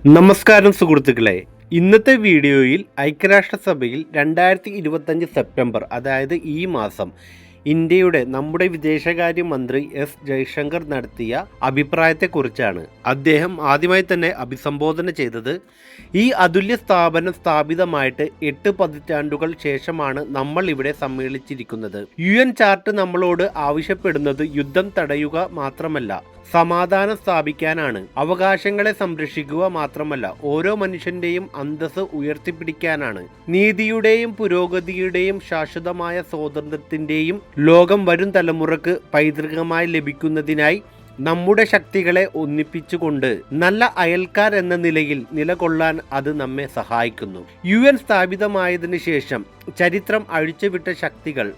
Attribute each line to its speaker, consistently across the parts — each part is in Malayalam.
Speaker 1: നമസ്കാരം സുഹൃത്തുക്കളെ. ഇന്നത്തെ വീഡിയോയിൽ ഐക്യരാഷ്ട്രസഭയിൽ 2025 സെപ്റ്റംബർ, അതായത് ഈ മാസം നമ്മുടെ വിദേശകാര്യമന്ത്രി എസ് ജയശങ്കർ നടത്തിയ അഭിപ്രായത്തെക്കുറിച്ചാണ്. അദ്ദേഹം ആദ്യമായി തന്നെ അഭിസംബോധന ചെയ്തത്, ഈ അതുല്യ സ്ഥാപനം സ്ഥാപിതമായിട്ട് 8 പതിറ്റാണ്ടുകൾ ശേഷമാണ് നമ്മൾ ഇവിടെ സമ്മേളിച്ചിരിക്കുന്നത്. UN ചാർട്ട് നമ്മളോട് ആവശ്യപ്പെടുന്നത് യുദ്ധം തടയുക മാത്രമല്ല, സമാധാനം സ്ഥാപിക്കാനാണ്. അവകാശങ്ങളെ സംരക്ഷിക്കുക മാത്രമല്ല, ഓരോ മനുഷ്യന്റെയും അന്തസ്സ് ഉയർത്തിപ്പിടിക്കാനാണ്. നീതിയുടെയും പുരോഗതിയുടെയും ശാശ്വതമായ സ്വാതന്ത്ര്യത്തിന്റെയും ലോകം വരും തലമുറക്ക് പൈതൃകമായി ലഭിക്കുന്നതിനായി നമ്മുടെ ശക്തികളെ ഒന്നിപ്പിച്ചുകൊണ്ട് നല്ല അയൽക്കാർ എന്ന നിലയിൽ നിലകൊള്ളാൻ അത് നമ്മെ സഹായിക്കുന്നു. UN സ്ഥാപിതമായതിനു ശേഷം ചരിത്രം അഴിച്ചുവിട്ട ശക്തികൾ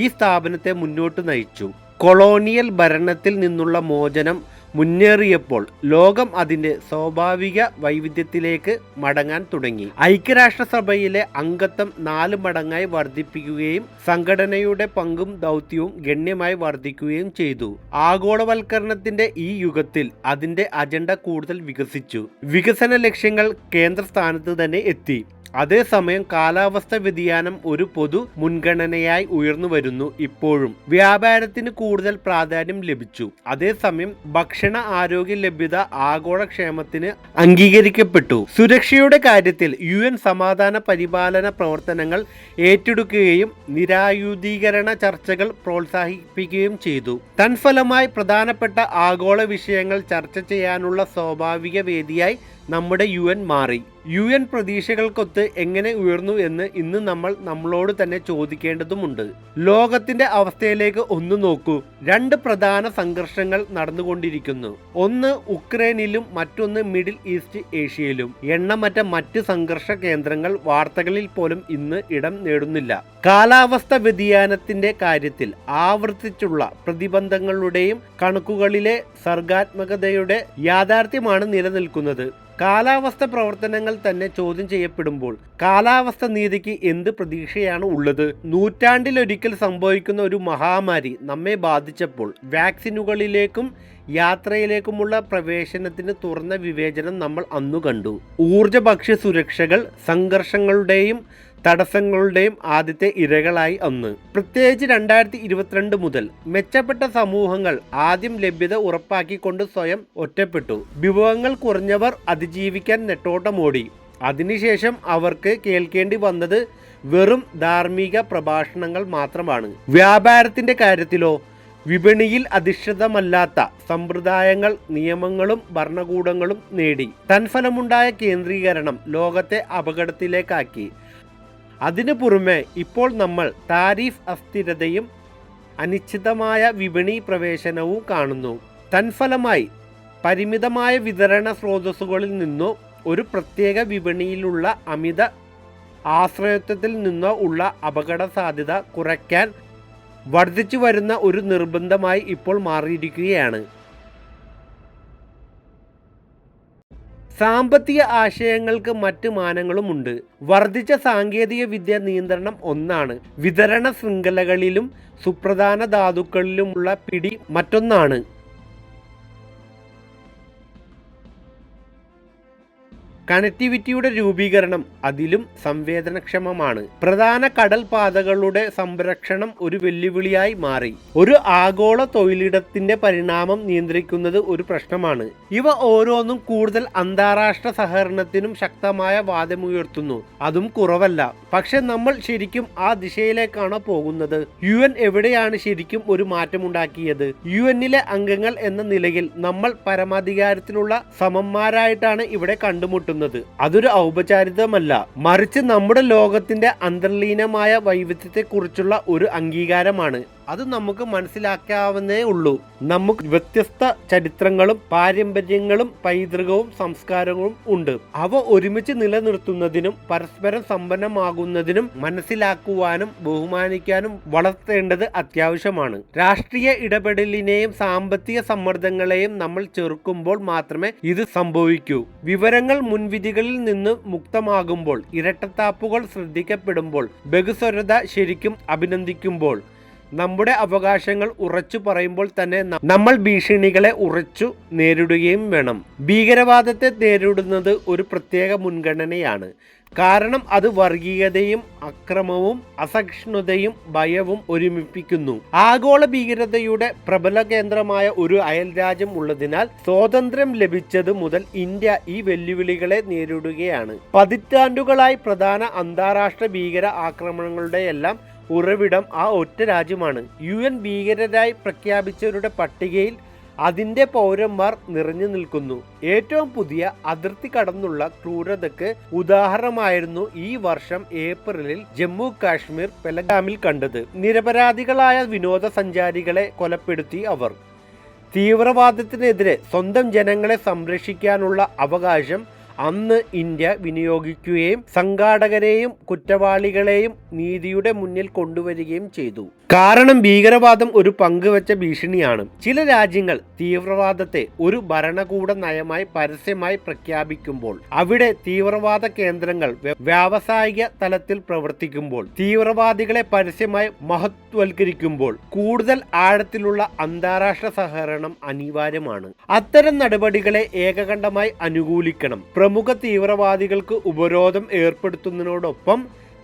Speaker 1: ഈ സ്ഥാപനത്തെ മുന്നോട്ട് നയിച്ചു. കൊളോണിയൽ ഭരണത്തിൽ നിന്നുള്ള മോചനം മുന്നേറിയപ്പോൾ ലോകം അതിൻ്റെ സ്വാഭാവിക വൈവിധ്യത്തിലേക്ക് മടങ്ങാൻ തുടങ്ങി. ഐക്യരാഷ്ട്രസഭയിലെ അംഗത്വം 4 മടങ്ങായി വർദ്ധിപ്പിക്കുകയും സംഘടനയുടെ പങ്കും ദൗത്യവും ഗണ്യമായി വർദ്ധിക്കുകയും ചെയ്തു. ആഗോളവൽക്കരണത്തിന്റെ ഈ യുഗത്തിൽ അതിൻ്റെ അജണ്ട കൂടുതൽ വികസിച്ചു. വികസന ലക്ഷ്യങ്ങൾ കേന്ദ്രസ്ഥാനത്ത് തന്നെ എത്തി. അതേസമയം കാലാവസ്ഥ വ്യതിയാനം ഒരു പൊതു മുൻഗണനയായി ഉയർന്നു വരുന്നു. ഇപ്പോഴും വ്യാപാരത്തിന് കൂടുതൽ പ്രാധാന്യം ലഭിച്ചു. അതേസമയം ഭക്ഷണ ആരോഗ്യ ലഭ്യത ആഗോളക്ഷേമത്തിന് അംഗീകരിക്കപ്പെട്ടു. സുരക്ഷയുടെ കാര്യത്തിൽ UN സമാധാന പരിപാലന പ്രവർത്തനങ്ങൾ ഏറ്റെടുക്കുകയും നിരായുധീകരണ ചർച്ചകൾ പ്രോത്സാഹിപ്പിക്കുകയും ചെയ്തു. തൻഫലമായി പ്രധാനപ്പെട്ട ആഗോള വിഷയങ്ങൾ ചർച്ച ചെയ്യാനുള്ള സ്വാഭാവിക വേദിയായി നമ്മുടെ UN മാറി. UN പ്രതീക്ഷകൾക്കൊത്ത് എങ്ങനെ ഉയർന്നു എന്ന് ഇന്ന് നമ്മൾ നമ്മളോട് തന്നെ ചോദിക്കേണ്ടതുണ്ട്. ലോകത്തിന്റെ അവസ്ഥയിലേക്ക് ഒന്ന് നോക്കൂ. 2 പ്രധാന സംഘർഷങ്ങൾ നടന്നുകൊണ്ടിരിക്കുന്നു. ഒന്ന് ഉക്രൈനിലും മറ്റൊന്ന് മിഡിൽ ഈസ്റ്റ് ഏഷ്യയിലും. എണ്ണമറ്റ മറ്റ് സംഘർഷ കേന്ദ്രങ്ങൾ വാർത്തകളിൽ പോലും ഇന്ന് ഇടം നേടുന്നില്ല. കാലാവസ്ഥ വ്യതിയാനത്തിന്റെ കാര്യത്തിൽ ആവർത്തിച്ചുള്ള പ്രതിബന്ധങ്ങളുടെയും കണക്കുകളിലെ സർഗാത്മകതയുടെ യാഥാർത്ഥ്യമാണ് നിലനിൽക്കുന്നത്. കാലാവസ്ഥ പ്രവർത്തനങ്ങൾ തന്നെ ചോദ്യം ചെയ്യപ്പെടുമ്പോൾ കാലാവസ്ഥ നീതിക്ക് എന്ത് പ്രതീക്ഷയാണ് ഉള്ളത്? നൂറ്റാണ്ടിലൊരിക്കൽ സംഭവിക്കുന്ന ഒരു മഹാമാരി നമ്മെ ബാധിച്ചപ്പോൾ വാക്സിനുകളിലേക്കും യാത്രയിലേക്കുമുള്ള പ്രവേശനത്തിന് തുറന്ന വിവേചനം നമ്മൾ അന്നു കണ്ടു. ഊർജ ഭക്ഷ്യ സുരക്ഷകൾ സംഘർഷങ്ങളുടെയും തടസ്സങ്ങളുടെയും ആദ്യത്തെ ഇരകളായി അന്ന്. പ്രത്യേകിച്ച് 2022 മുതൽ മെച്ചപ്പെട്ട സമൂഹങ്ങൾ ആദ്യം ലഭ്യത ഉറപ്പാക്കിക്കൊണ്ട് സ്വയം ഒറ്റപ്പെട്ടു. വിഭവങ്ങൾ കുറഞ്ഞവർ അതിജീവിക്കാൻ നെട്ടോട്ടമോടി. അതിനുശേഷം അവർക്ക് കേൾക്കേണ്ടി വന്നത് വെറും ധാർമ്മിക പ്രഭാഷണങ്ങൾ മാത്രമാണ്. വ്യാപാരത്തിന്റെ കാര്യത്തിലോ വിപണിയിൽ അധിഷ്ഠിതമല്ലാത്ത സമ്പ്രദായങ്ങൾ, നിയമങ്ങളും ഭരണകൂടങ്ങളും നേടി. തൻഫലമുണ്ടായ കേന്ദ്രീകരണം ലോകത്തെ അപകടത്തിലേക്കാക്കി. അതിനു പുറമെ ഇപ്പോൾ നമ്മൾ താരിഫ് അസ്ഥിരതയും അനിശ്ചിതമായ വിപണി പ്രവേശനവും കാണുന്നു. തൻഫലമായി പരിമിതമായ വിതരണ സ്രോതസ്സുകളിൽ നിന്നോ ഒരു പ്രത്യേക വിപണിയിലുള്ള അമിത ആശ്രയത്വത്തിൽ നിന്നോ ഉള്ള അപകട സാധ്യത കുറയ്ക്കാൻ വർദ്ധിച്ചു വരുന്ന ഒരു നിർബന്ധമായി ഇപ്പോൾ മാറിയിരിക്കുകയാണ്. സാമ്പത്തിക ആശയങ്ങൾക്ക് മറ്റ് മാനങ്ങളുമുണ്ട്. വർദ്ധിച്ച സാങ്കേതിക വിദ്യ നിയന്ത്രണം ഒന്നാണ്. വിതരണ ശൃംഖലകളിലും സുപ്രധാന ധാതുക്കളിലുമുള്ള പിടി മറ്റൊന്നാണ്. കണക്ടിവിറ്റിയുടെ രൂപീകരണം അതിലും സംവേദനക്ഷമമാണ്. പ്രധാന കടൽ പാതകളുടെ സംരക്ഷണം ഒരു വെല്ലുവിളിയായി മാറി. ഒരു ആഗോള തൊഴിലിടത്തിന്റെ പരിണാമം നിയന്ത്രിക്കുന്നത് ഒരു പ്രശ്നമാണ്. ഇവ ഓരോന്നും കൂടുതൽ അന്താരാഷ്ട്ര സഹകരണത്തിനും ശക്തമായ വാദമുയർത്തുന്നു. അതും കുറവല്ല. പക്ഷെ നമ്മൾ ശരിക്കും ആ ദിശയിലേക്കാണ് പോകുന്നത്. UN എവിടെയാണ് ശരിക്കും ഒരു മാറ്റമുണ്ടാക്കിയത്? UNലെ അംഗങ്ങൾ എന്ന നിലയിൽ നമ്മൾ പരമാധികാരത്തിലുള്ള സമന്മാരായിട്ടാണ് ഇവിടെ കണ്ടുമുട്ടുന്നത്. അതൊരു ഔപചാരികമല്ല, മറിച്ച് നമ്മുടെ ലോകത്തിന്റെ അന്തർലീനമായ വൈവിധ്യത്തെക്കുറിച്ചുള്ള ഒരു അംഗീകാരമാണ്. അത് നമുക്ക് മനസ്സിലാക്കാവുന്നേ ഉള്ളൂ. നമുക്ക് വ്യത്യസ്ത ചരിത്രങ്ങളും പാരമ്പര്യങ്ങളും പൈതൃകവും സംസ്കാരങ്ങളും ഉണ്ട്. അവ ഒരുമിച്ച് നിലനിർത്തുന്നതിനും പരസ്പരം സമ്പന്നമാകുന്നതിനും മനസ്സിലാക്കുവാനും ബഹുമാനിക്കാനും വളർത്തേണ്ടത് അത്യാവശ്യമാണ്. രാഷ്ട്രീയ ഇടപെടലിനെയും സാമ്പത്തിക സമ്മർദ്ദങ്ങളെയും നമ്മൾ ചെറുക്കുമ്പോൾ മാത്രമേ ഇത് സംഭവിക്കൂ. വിവരങ്ങൾ മുൻവിധികളിൽ നിന്ന് മുക്തമാകുമ്പോൾ, ഇരട്ടത്താപ്പുകൾ ശ്രദ്ധിക്കപ്പെടുമ്പോൾ, ബഹുസ്വരത ശരിക്കും അഭിനന്ദിക്കുമ്പോൾ നമ്മുടെ അവകാശങ്ങൾ ഉറച്ചു പറയുമ്പോൾ തന്നെ നമ്മൾ ഭീഷണികളെ ഉറച്ചു നേരിടുകയും വേണം. ഭീകരവാദത്തെ നേരിടുന്നത് ഒരു പ്രത്യേക മുൻഗണനയാണ്. കാരണം അത് വർഗീയതയും അക്രമവും അസഹിഷ്ണുതയും ഭയവും ഒരുമിപ്പിക്കുന്നു. ആഗോള ഭീകരതയുടെ പ്രബല കേന്ദ്രമായ ഒരു അയൽരാജ്യം ഉള്ളതിനാൽ സ്വാതന്ത്ര്യം ലഭിച്ചത് മുതൽ ഇന്ത്യ ഈ വെല്ലുവിളികളെ നേരിടുകയാണ്. പതിറ്റാണ്ടുകളായി പ്രധാന അന്താരാഷ്ട്ര ഭീകര ആക്രമണങ്ങളുടെയെല്ലാം ഉറവിടം ആ ഒറ്റ രാജ്യമാണ്. UN ഭീകരരായി പ്രഖ്യാപിച്ചവരുടെ പട്ടികയിൽ അതിൻ്റെ പൗരന്മാർ നിറഞ്ഞു നിൽക്കുന്നു. ഏറ്റവും പുതിയ അതിർത്തി കടന്നുള്ള ക്രൂരതയ്ക്ക് ഉദാഹരണമായിരുന്നു ഈ വർഷം ഏപ്രിലിൽ ജമ്മു കാശ്മീർ പെഹൽഗാമിൽ കണ്ടത്. നിരപരാധികളായ വിനോദസഞ്ചാരികളെ കൊലപ്പെടുത്തി അവർ. തീവ്രവാദത്തിനെതിരെ സ്വന്തം ജനങ്ങളെ സംരക്ഷിക്കാനുള്ള അവകാശം അന്ന് ഇന്ത്യ വിനിയോഗിക്കുകയും സംഘാടകരെയും കുറ്റവാളികളെയും നീതിയുടെ മുന്നിൽ കൊണ്ടുവരികയും ചെയ്തു. കാരണം ഭീകരവാദം ഒരു പങ്കുവച്ച ഭീഷണിയാണ്. ചില രാജ്യങ്ങൾ തീവ്രവാദത്തെ ഒരു ഭരണകൂട നയമായി പരസ്യമായി പ്രഖ്യാപിക്കുമ്പോൾ, അവിടെ തീവ്രവാദ കേന്ദ്രങ്ങൾ വ്യാവസായിക തലത്തിൽ പ്രവർത്തിക്കുമ്പോൾ, തീവ്രവാദികളെ പരസ്യമായി മഹത്വവൽക്കരിക്കുമ്പോൾ കൂടുതൽ ആഴത്തിലുള്ള അന്താരാഷ്ട്ര സഹകരണം അനിവാര്യമാണ്. അത്തരം നടപടികളെ ഏകകണ്ഠമായി അനുകൂലിക്കണം. പ്രമുഖ തീവ്രവാദികൾക്ക് ഉപരോധം ഏർപ്പെടുത്തുന്നതിനോടൊപ്പം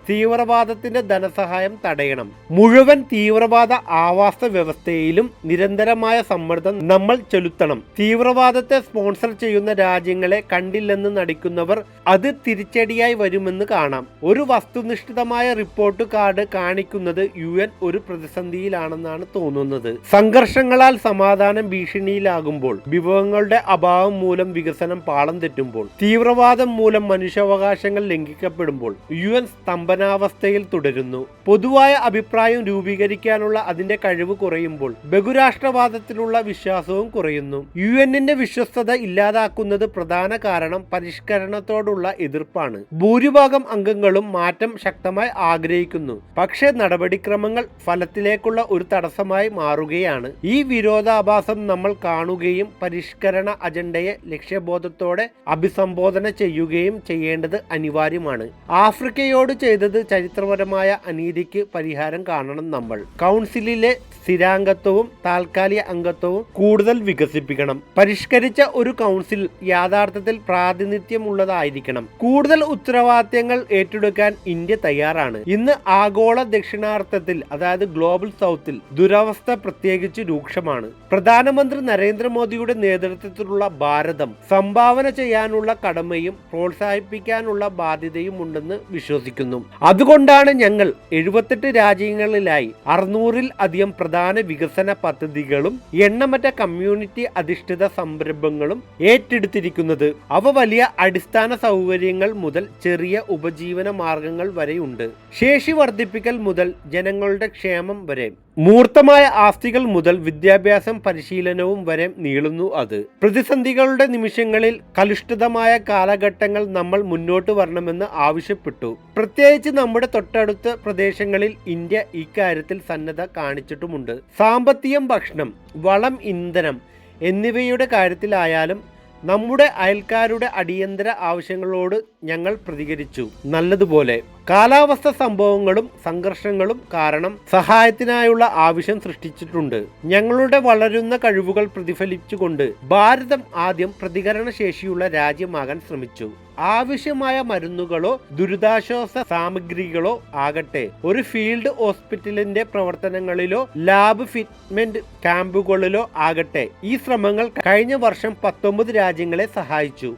Speaker 1: തീവ്രവാദത്തിന്റെ ധനസഹായം തടയണം. മുഴുവൻ തീവ്രവാദ ആവാസ വ്യവസ്ഥയിലും നിരന്തരമായ സമ്മർദ്ദം നമ്മൾ ചെലുത്തണം. തീവ്രവാദത്തെ സ്പോൺസർ ചെയ്യുന്ന രാജ്യങ്ങളെ കണ്ടില്ലെന്ന് നടിക്കുന്നവർ അത് തിരിച്ചടിയായി വരുമെന്ന് കാണാം. ഒരു വസ്തുനിഷ്ഠിതമായ റിപ്പോർട്ട് കാർഡ് കാണിക്കുന്നത് UN ഒരു പ്രതിസന്ധിയിലാണെന്നാണ് തോന്നുന്നത്. സംഘർഷങ്ങളാൽ സമാധാനം ഭീഷണിയിലാകുമ്പോൾ, വിഭവങ്ങളുടെ അഭാവം മൂലം വികസനം പാളം തെറ്റുമ്പോൾ, തീവ്രവാദം മൂലം മനുഷ്യാവകാശങ്ങൾ ലംഘിക്കപ്പെടുമ്പോൾ UN സ്തംഭനാവസ്ഥയിൽ തുടരുന്നു. പൊതുവായ അഭിപ്രായം രൂപീകരിക്കാനുള്ള അതിന്റെ കഴിവ് കുറയുമ്പോൾ ബഹുരാഷ്ട്രവാദത്തിലുള്ള വിശ്വാസവും കുറയുന്നു. UN-ന്റെ വിശ്വസ്തത ഇല്ലാതാക്കുന്നത് പ്രധാന കാരണം പരിഷ്കരണത്തോടുള്ള എതിർപ്പാണ്. ഭൂരിഭാഗം അംഗങ്ങളും മാറ്റം ശക്തമായി ആഗ്രഹിക്കുന്നു, പക്ഷേ നടപടിക്രമങ്ങൾ ഫലത്തിലേക്കുള്ള ഒരു തടസ്സമായി മാറുകയാണ്. ഈ വിരോധാഭാസം നമ്മൾ കാണുകയും പരിഷ്കരണ അജണ്ടയെ ലക്ഷ്യബോധത്തോടെ അഭിസംബോധന ചെയ്യുകയും ചെയ്യേണ്ടത് അനിവാര്യമാണ്. ആഫ്രിക്കയോട് ചെയ്തത് ചരിത്രപരമായ അനീതിക്ക് പരിഹാരം കാണണം. നമ്മൾ കൗൺസിലിലെ സ്ഥിരാംഗത്വവും താൽക്കാലിക അംഗത്വവും കൂടുതൽ വികസിപ്പിക്കണം. പരിഷ്കരിച്ച ഒരു കൗൺസിൽ യാഥാർത്ഥത്തിൽ പ്രാതിനിധ്യമുള്ളതായിരിക്കണം. കൂടുതൽ ഉത്തരവാദിത്തങ്ങൾ ഏറ്റെടുക്കാൻ ഇന്ത്യ തയ്യാറാണ്. ഇന്ന് ആഗോള ദക്ഷിണാർത്ഥത്തിൽ, അതായത് ഗ്ലോബൽ സൗത്തിൽ ദുരവസ്ഥ പ്രത്യേകിച്ച് രൂക്ഷമാണ്. പ്രധാനമന്ത്രി നരേന്ദ്രമോദിയുടെ നേതൃത്വത്തിലുള്ള ഭാരതം സംഭാവന ചെയ്യാനുള്ള കടമയും പ്രോത്സാഹിപ്പിക്കാനുള്ള ബാധ്യതയും ഉണ്ടെന്ന് വിശ്വസിക്കുന്നു. അതുകൊണ്ടാണ് ഞങ്ങൾ 78 രാജ്യങ്ങളിലായി 600-ൽ അധികം പ്രധാന വികസന പദ്ധതികളും എണ്ണമറ്റ കമ്മ്യൂണിറ്റി അധിഷ്ഠിത സംരംഭങ്ങളും ഏറ്റെടുത്തിരിക്കുന്നത്. അവ വലിയ അടിസ്ഥാന സൗകര്യങ്ങൾ മുതൽ ചെറിയ ഉപജീവന മാർഗങ്ങൾ വരെയുണ്ട്. ശേഷി വർദ്ധിപ്പിക്കൽ മുതൽ ജനങ്ങളുടെ ക്ഷേമം വരെ, മൂർത്തമായ ആസ്തികൾ മുതൽ വിദ്യാഭ്യാസം പരിശീലനവും വരെ നീളുന്നു. അത് പ്രതിസന്ധികളുടെ നിമിഷങ്ങളിൽ കലുഷിതമായ കാലഘട്ടങ്ങൾ നമ്മൾ മുന്നോട്ട് വരണമെന്ന് ആവശ്യപ്പെട്ടു. പ്രത്യേകിച്ച് നമ്മുടെ തൊട്ടടുത്ത പ്രദേശങ്ങളിൽ ഇന്ത്യ ഇക്കാര്യത്തിൽ സന്നദ്ധ കാണിച്ചിട്ടുമുണ്ട്. സാമ്പത്തികം, ഭക്ഷണം, വളം, ഇന്ധനം എന്നിവയുടെ കാര്യത്തിലായാലും നമ്മുടെ അയൽക്കാരുടെ അടിയന്തര ആവശ്യങ്ങളോട് ഞങ്ങൾ പ്രതികരിച്ചു നല്ലതുപോലെ. കാലാവസ്ഥ സംഭവങ്ങളും സംഘർഷങ്ങളും കാരണം സഹായത്തിനായുള്ള ആവശ്യം സൃഷ്ടിച്ചിട്ടുണ്ട്. ഞങ്ങളുടെ വളരുന്ന കഴിവുകൾ പ്രതിഫലിച്ചുകൊണ്ട് ഭാരതം ആദ്യം പ്രതികരണ ശേഷിയുള്ള രാജ്യമാകാൻ ശ്രമിച്ചു. ആവശ്യമായ മരുന്നുകളോ ദുരിതാശ്വാസ സാമഗ്രികളോ ആകട്ടെ, ഒരു ഫീൽഡ് ഹോസ്പിറ്റലിന്റെ പ്രവർത്തനങ്ങളിലോ ലാബ് ഫിറ്റ്മെന്റ് ക്യാമ്പുകളിലോ ആകട്ടെ, ഈ ശ്രമങ്ങൾ കഴിഞ്ഞ വർഷം 19 രാജ്യങ്ങളെ സഹായിച്ചു.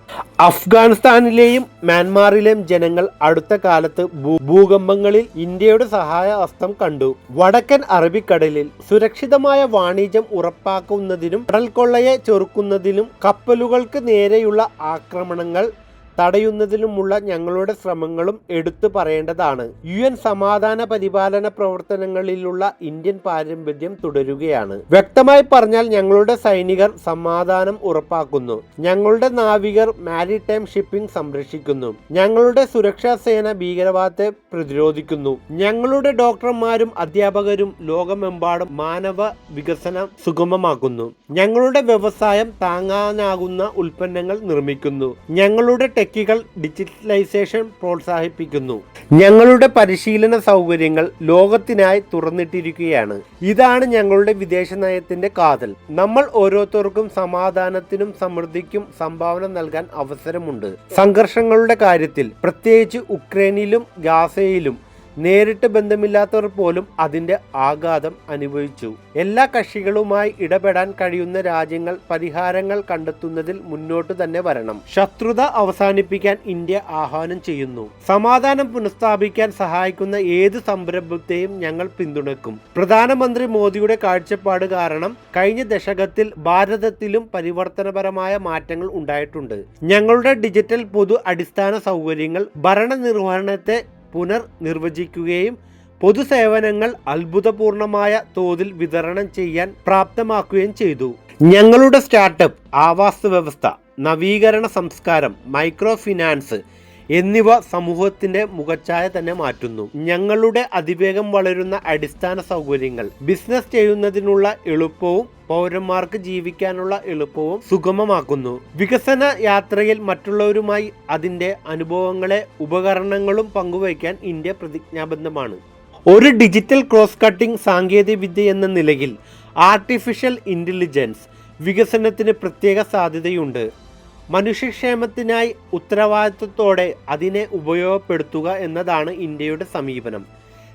Speaker 1: അഫ്ഗാനിസ്ഥാനിലെയും മ്യാൻമാറിലെയും ജനങ്ങൾ അടുത്ത കാലത്ത് ഭൂകമ്പങ്ങളിൽ ഇന്ത്യയുടെ സഹായ ഹസ്തം കണ്ടു. വടക്കൻ അറബിക്കടലിൽ സുരക്ഷിതമായ വാണിജ്യം ഉറപ്പാക്കുന്നതിനും കടൽക്കൊള്ളയെ ചെറുക്കുന്നതിനും കപ്പലുകൾക്ക് നേരെയുള്ള ആക്രമണങ്ങൾ തടയുന്നതിനുമുള്ള ഞങ്ങളുടെ ശ്രമങ്ങളും എടുത്തു പറയേണ്ടതാണ്. UN സമാധാന പരിപാലന പ്രവർത്തനങ്ങളിലുള്ള ഇന്ത്യൻ പാരമ്പര്യം തുടരുകയാണ്. വ്യക്തമായി പറഞ്ഞാൽ ഞങ്ങളുടെ സൈനികർ സമാധാനം ഉറപ്പാക്കുന്നു, ഞങ്ങളുടെ നാവികർ മാരിടൈം ഷിപ്പിംഗ് സംരക്ഷിക്കുന്നു, ഞങ്ങളുടെ സുരക്ഷാ സേന ഭീകരവാദത്തെ പ്രതിരോധിക്കുന്നു, ഞങ്ങളുടെ ഡോക്ടർമാരും അധ്യാപകരും ലോകമെമ്പാടും മാനവ വികസനം സുഗമമാക്കുന്നു, ഞങ്ങളുടെ വ്യവസായം താങ്ങാനാകുന്ന ഉൽപ്പന്നങ്ങൾ നിർമ്മിക്കുന്നു, ഞങ്ങളുടെ ടെക്കികൾ ഡിജിറ്റലൈസേഷൻ പ്രോത്സാഹിപ്പിക്കുന്നു. ഞങ്ങളുടെ പരിശീലന സൗകര്യങ്ങൾ ലോകത്തിനായി തുറന്നിട്ടിരിക്കുകയാണ്. ഇതാണ് ഞങ്ങളുടെ വിദേശ നയത്തിന്റെ കാതൽ. നമ്മൾ ഓരോരുത്തർക്കും സമാധാനത്തിനും സമൃദ്ധിക്കും സംഭാവന നൽകാൻ അവസരമുണ്ട്. സംഘർഷങ്ങളുടെ കാര്യത്തിൽ, പ്രത്യേകിച്ച് ഉക്രൈനിലും ഗാസയിലും, നേരിട്ട് ബന്ധമില്ലാത്തവർ പോലും അതിൻ്റെ ആഘാതം അനുഭവിച്ചു. എല്ലാ കക്ഷികളുമായി ഇടപെടാൻ കഴിയുന്ന രാജ്യങ്ങൾ പരിഹാരങ്ങൾ കണ്ടെത്തുന്നതിൽ മുന്നോട്ട് തന്നെ വരണം. ശത്രുത അവസാനിപ്പിക്കാൻ ഇന്ത്യ ആഹ്വാനം ചെയ്യുന്നു. സമാധാനം പുനഃസ്ഥാപിക്കാൻ സഹായിക്കുന്ന ഏത് സംരംഭത്തെയും ഞങ്ങൾ പിന്തുണയ്ക്കും. പ്രധാനമന്ത്രി മോദിയുടെ കാഴ്ചപ്പാട് കാരണം കഴിഞ്ഞ ദശകത്തിൽ ഭാരതത്തിലും പരിവർത്തനപരമായ മാറ്റങ്ങൾ ഉണ്ടായിട്ടുണ്ട്. ഞങ്ങളുടെ ഡിജിറ്റൽ പൊതു അടിസ്ഥാന സൗകര്യങ്ങൾ ഭരണനിർവഹണത്തെ പുനർനിർവചിക്കുകയും പൊതുസേവനങ്ങൾ അത്ഭുതപൂർണമായ തോതിൽ വിതരണം ചെയ്യാൻ പ്രാപ്തമാക്കുകയും ചെയ്തു. ഞങ്ങളുടെ സ്റ്റാർട്ടപ്പ്, ആവാസ വ്യവസ്ഥ, നവീകരണ സംസ്കാരം, മൈക്രോ ഫിനാൻസ് എന്നിവ സമൂഹത്തിന്റെ മുഖച്ഛായ തന്നെ മാറ്റുന്നു. ഞങ്ങളുടെ അതിവേഗം വളരുന്ന അടിസ്ഥാന സൗകര്യങ്ങൾ ബിസിനസ് ചെയ്യുന്നതിനുള്ള എളുപ്പവും പൗരന്മാർക്ക് ജീവിക്കാനുള്ള എളുപ്പവും സുഗമമാക്കുന്നു. വികസന യാത്രയിൽ മറ്റുള്ളവരുമായി അതിൻ്റെ അനുഭവങ്ങളെ ഉപകരണങ്ങളും പങ്കുവയ്ക്കാൻ ഇന്ത്യ പ്രതിജ്ഞാബദ്ധമാണ്. ഒരു ഡിജിറ്റൽ ക്രോസ് കട്ടിംഗ് സാങ്കേതികവിദ്യ എന്ന നിലയിൽ ആർട്ടിഫിഷ്യൽ ഇൻ്റലിജൻസ് വികസനത്തിന് പ്രത്യേക സാധ്യതയുണ്ട്. മനുഷ്യക്ഷേമത്തിനായി ഉത്തരവാദിത്വത്തോടെ അതിനെ ഉപയോഗപ്പെടുത്തുക എന്നതാണ് ഇന്ത്യയുടെ സമീപനം.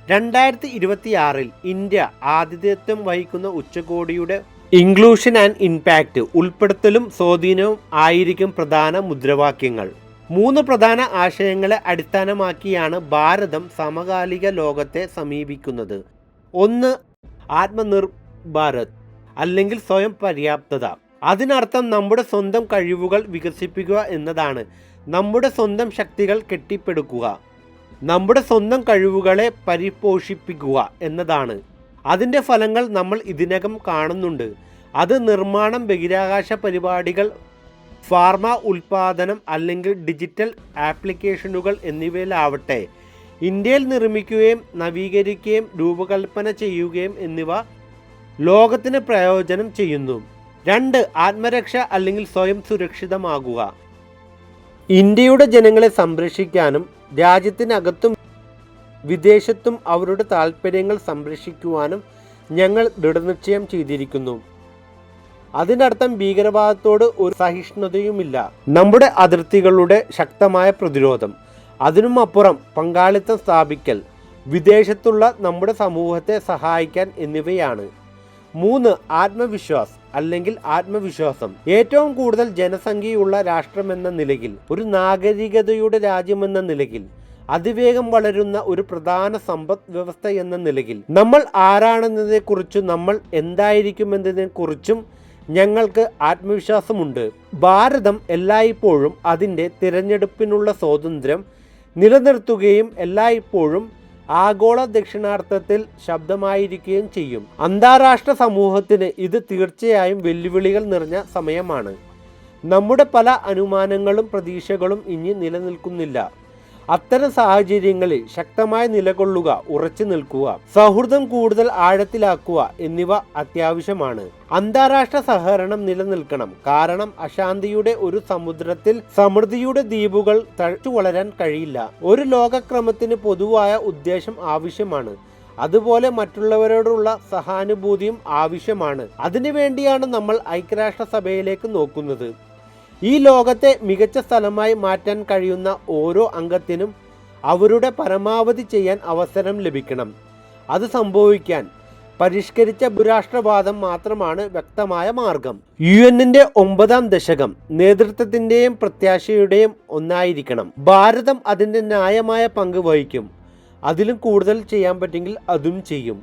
Speaker 1: 2026 ഇന്ത്യ ആതിഥേയത്വം വഹിക്കുന്ന ഉച്ചകോടിയുടെ ഇൻക്ലൂഷൻ ആൻഡ് ഇമ്പാക്റ്റ്, ഉൾപ്പെടുത്തലും സ്വാധീനവും ആയിരിക്കും പ്രധാന മുദ്രാവാക്യങ്ങൾ. 3 പ്രധാന ആശയങ്ങളെ അടിസ്ഥാനമാക്കിയാണ് ഭാരതം സമകാലിക ലോകത്തെ സമീപിക്കുന്നത്. 1. ആത്മനിർഭർ ഭാരത് അല്ലെങ്കിൽ സ്വയം പര്യാപ്തത. അതിനർത്ഥം നമ്മുടെ സ്വന്തം കഴിവുകൾ വികസിപ്പിക്കുക എന്നതാണ്. നമ്മുടെ സ്വന്തം ശക്തികൾ കെട്ടിപ്പടുക്കുക, നമ്മുടെ സ്വന്തം കഴിവുകളെ പരിപോഷിപ്പിക്കുക എന്നതാണ്. അതിൻ്റെ ഫലങ്ങൾ നമ്മൾ ഇതിനകം കാണുന്നുണ്ട്. അത് നിർമ്മാണം, ബഹിരാകാശ പരിപാടികൾ, ഫാർമ ഉൽപ്പാദനം അല്ലെങ്കിൽ ഡിജിറ്റൽ ആപ്ലിക്കേഷനുകൾ എന്നിവയിലാവട്ടെ. ഇന്ത്യയിൽ നിർമ്മിക്കുകയും നവീകരിക്കുകയും രൂപകൽപ്പന ചെയ്യുകയും എന്നിവ ലോകത്തിന് പ്രയോജനം ചെയ്യുന്നു. 2. ആത്മരക്ഷ അല്ലെങ്കിൽ സ്വയം സുരക്ഷിതമാകുക. ഇന്ത്യയുടെ ജനങ്ങളെ സംരക്ഷിക്കാനും രാജ്യത്തിനകത്തും വിദേശത്തും അവരുടെ താൽപ്പര്യങ്ങൾ സംരക്ഷിക്കുവാനും ഞങ്ങൾ ദൃഢനിശ്ചയം ചെയ്തിരിക്കുന്നു. അതിനർത്ഥം ഭീകരവാദത്തോട് ഒരു സഹിഷ്ണുതയുമില്ല. നമ്മുടെ അതിർത്തികളുടെ ശക്തമായ പ്രതിരോധം, അതിനുമപ്പുറം പങ്കാളിത്തം സ്ഥാപിക്കൽ, വിദേശത്തുള്ള നമ്മുടെ സമൂഹത്തെ സഹായിക്കാൻ എന്നിവയാണ്. 3. ആത്മവിശ്വാസ് അല്ലെങ്കിൽ ആത്മവിശ്വാസം. ഏറ്റവും കൂടുതൽ ജനസംഖ്യയുള്ള രാഷ്ട്രമെന്ന നിലയിൽ, ഒരു നാഗരികതയുടെ രാജ്യമെന്ന നിലയിൽ, അതിവേഗം വളരുന്ന ഒരു പ്രധാന സമ്പദ് വ്യവസ്ഥ എന്ന നിലയിൽ, നമ്മൾ ആരാണെന്നതിനെക്കുറിച്ചും നമ്മൾ എന്തായിരിക്കുമെന്നതിനെക്കുറിച്ചും ഞങ്ങൾക്ക് ആത്മവിശ്വാസമുണ്ട്. ഭാരതം എല്ലായ്പ്പോഴും അതിൻ്റെ തിരഞ്ഞെടുപ്പിനുള്ള സ്വാതന്ത്ര്യം നിലനിർത്തുകയും എല്ലായ്പ്പോഴും ആഗോള ദക്ഷിണാർത്ഥത്തിൽ ശബ്ദമായിരിക്കുകയും ചെയ്യും. അന്താരാഷ്ട്ര സമൂഹത്തിന് ഇത് തീർച്ചയായും വെല്ലുവിളികൾ നിറഞ്ഞ സമയമാണ്. നമ്മുടെ പല അനുമാനങ്ങളും പ്രതീക്ഷകളും ഇനി നിലനിൽക്കുന്നില്ല. അത്തരം സാഹചര്യങ്ങളിൽ ശക്തമായി നിലകൊള്ളുക, ഉറച്ചു നിൽക്കുക, സൗഹൃദം കൂടുതൽ ആഴത്തിലാക്കുക എന്നിവ അത്യാവശ്യമാണ്. അന്താരാഷ്ട്ര സഹകരണം നിലനിൽക്കണം. കാരണം അശാന്തിയുടെ ഒരു സമുദ്രത്തിൽ സമൃദ്ധിയുടെ ദ്വീപുകൾ തഴച്ചു വളരാൻ കഴിയില്ല. ഒരു ലോകക്രമത്തിന് പൊതുവായ ഉദ്ദേശം ആവശ്യമാണ്. അതുപോലെ മറ്റുള്ളവരോടുള്ള സഹാനുഭൂതിയും ആവശ്യമാണ്. അതിനുവേണ്ടിയാണ് നമ്മൾ ഐക്യരാഷ്ട്രസഭയിലേക്ക് നോക്കുന്നത്. ഈ ലോകത്തെ മികച്ച സ്ഥലമായി മാറ്റാൻ കഴിയുന്ന ഓരോ അംഗത്തിനും അവരുടെ പരമാവധി ചെയ്യാൻ അവസരം ലഭിക്കണം. അത് സംഭവിക്കാൻ പരിഷ്കരിച്ച ബഹുരാഷ്ട്രവാദം മാത്രമാണ് വ്യക്തമായ മാർഗം. UN-ന്റെ 9ാം ദശകം നേതൃത്വത്തിൻ്റെയും പ്രത്യാശയുടെയും ഒന്നായിരിക്കണം. ഭാരതം അതിൻ്റെ ന്യായമായ പങ്ക് വഹിക്കും. അതിലും കൂടുതൽ ചെയ്യാൻ പറ്റുമെങ്കിൽ അതും ചെയ്യും.